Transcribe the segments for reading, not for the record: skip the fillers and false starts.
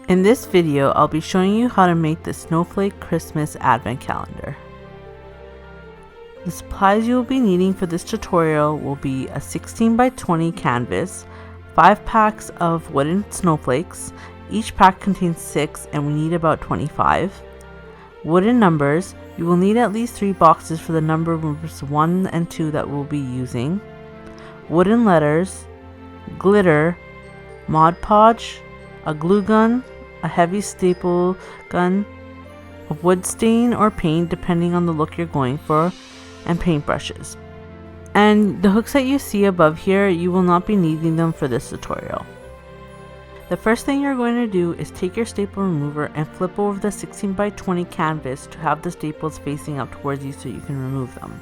In this video, I'll be showing you how to make the Snowflake Christmas Advent Calendar. The supplies you will be needing for this tutorial will be a 16 by 20 canvas, 5 packs of wooden snowflakes, each pack contains 6 and we need about 25. Wooden numbers, you will need at least 3 boxes for the numbers 1 and 2 that we'll be using. Wooden letters, glitter, Mod Podge, a glue gun, a heavy staple gun, a wood stain or paint depending on the look you're going for, and paintbrushes. And the hooks that you see above here, you will not be needing them for this tutorial. The first thing you're going to do is take your staple remover and flip over the 16 by 20 canvas to have the staples facing up towards you so you can remove them.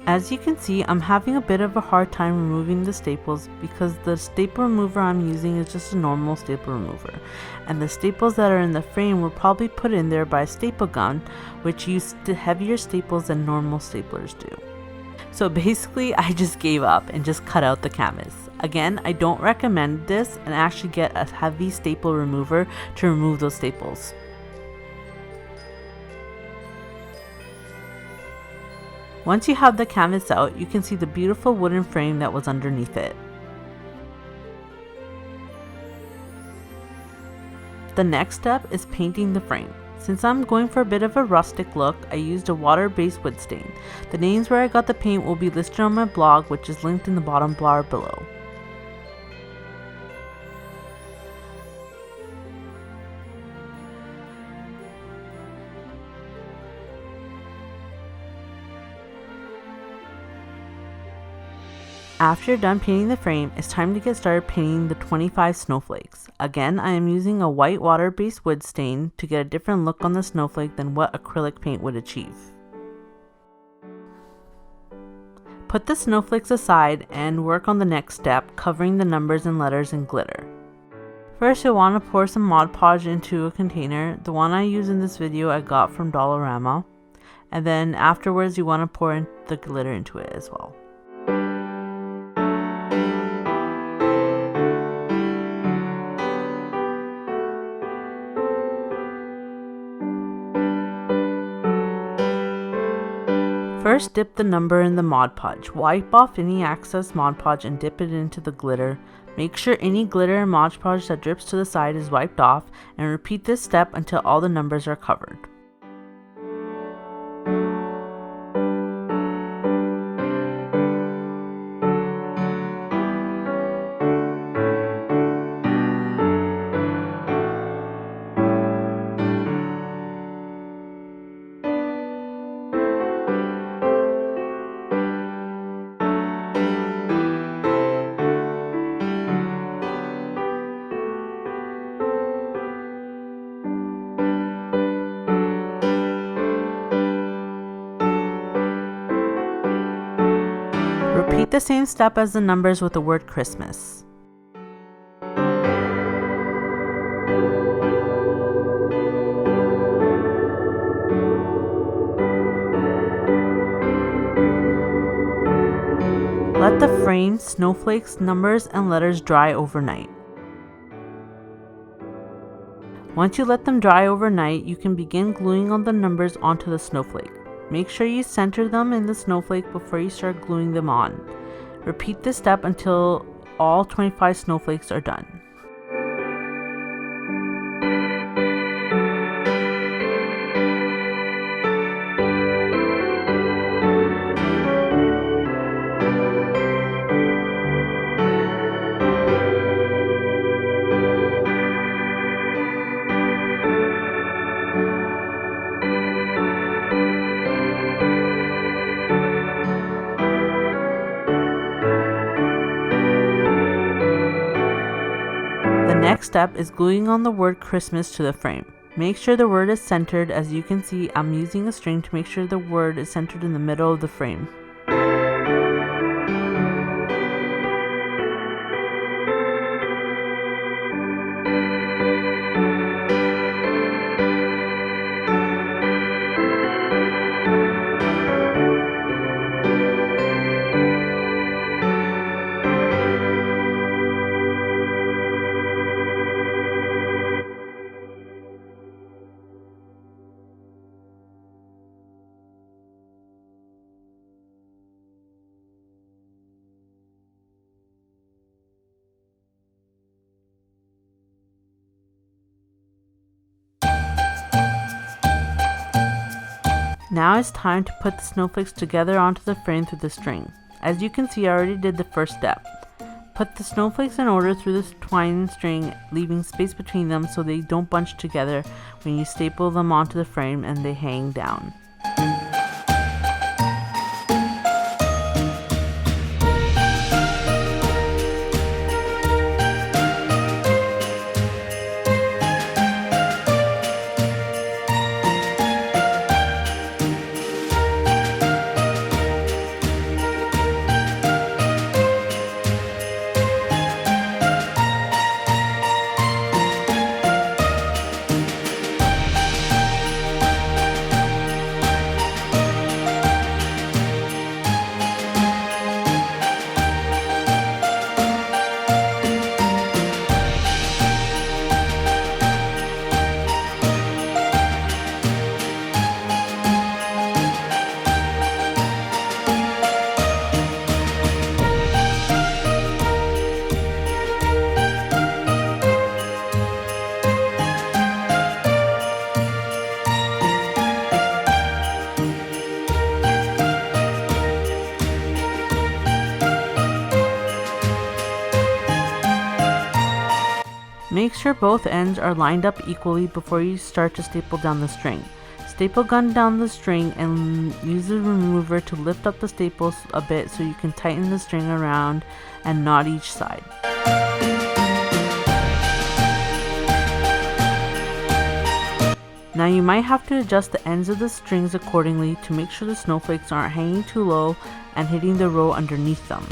As you can see, I'm having a bit of a hard time removing the staples because the staple remover I'm using is just a normal staple remover, and the staples that are in the frame were probably put in there by a staple gun, which used heavier staples than normal staplers do. So basically, I just gave up and just cut out the canvas. Again, I don't recommend this, and actually get a heavy staple remover to remove those staples. Once you have the canvas out, you can see the beautiful wooden frame that was underneath it. The next step is painting the frame. Since I'm going for a bit of a rustic look, I used a water-based wood stain. The names where I got the paint will be listed on my blog, which is linked in the bottom bar below. After you're done painting the frame, it's time to get started painting the 25 snowflakes. Again, I am using a white water-based wood stain to get a different look on the snowflake than what acrylic paint would achieve. Put the snowflakes aside and work on the next step, covering the numbers and letters in glitter. First, you'll want to pour some Mod Podge into a container. The one I use in this video I got from Dollarama. And then afterwards, you want to pour in the glitter into it as well. First, dip the number in the Mod Podge. Wipe off any excess Mod Podge and dip it into the glitter. Make sure any glitter and Mod Podge that drips to the side is wiped off, and repeat this step until all the numbers are covered. Repeat the same step as the numbers with the word Christmas. Let the frame, snowflakes, numbers, and letters dry overnight. Once you let them dry overnight, you can begin gluing on the numbers onto the snowflake. Make sure you center them in the snowflake before you start gluing them on. Repeat this step until all 25 snowflakes are done. The next step is gluing on the word Christmas to the frame. Make sure the word is centered. As you can see, I'm using a string to make sure the word is centered in the middle of the frame. Now it's time to put the snowflakes together onto the frame through the string. As you can see, I already did the first step. Put the snowflakes in order through the twine string, leaving space between them so they don't bunch together when you staple them onto the frame and they hang down. Make sure both ends are lined up equally before you start to staple down the string. Staple gun down the string and use the remover to lift up the staples a bit so you can tighten the string around and knot each side. Now you might have to adjust the ends of the strings accordingly to make sure the snowflakes aren't hanging too low and hitting the row underneath them.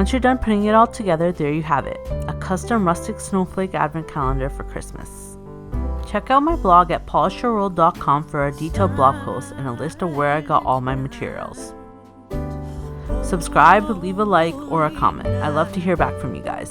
Once you're done putting it all together, there you have it, a custom Rustic Snowflake Advent Calendar for Christmas. Check out my blog at polishyourworld.com for a detailed blog post and a list of where I got all my materials. Subscribe, leave a like, or a comment. I love to hear back from you guys.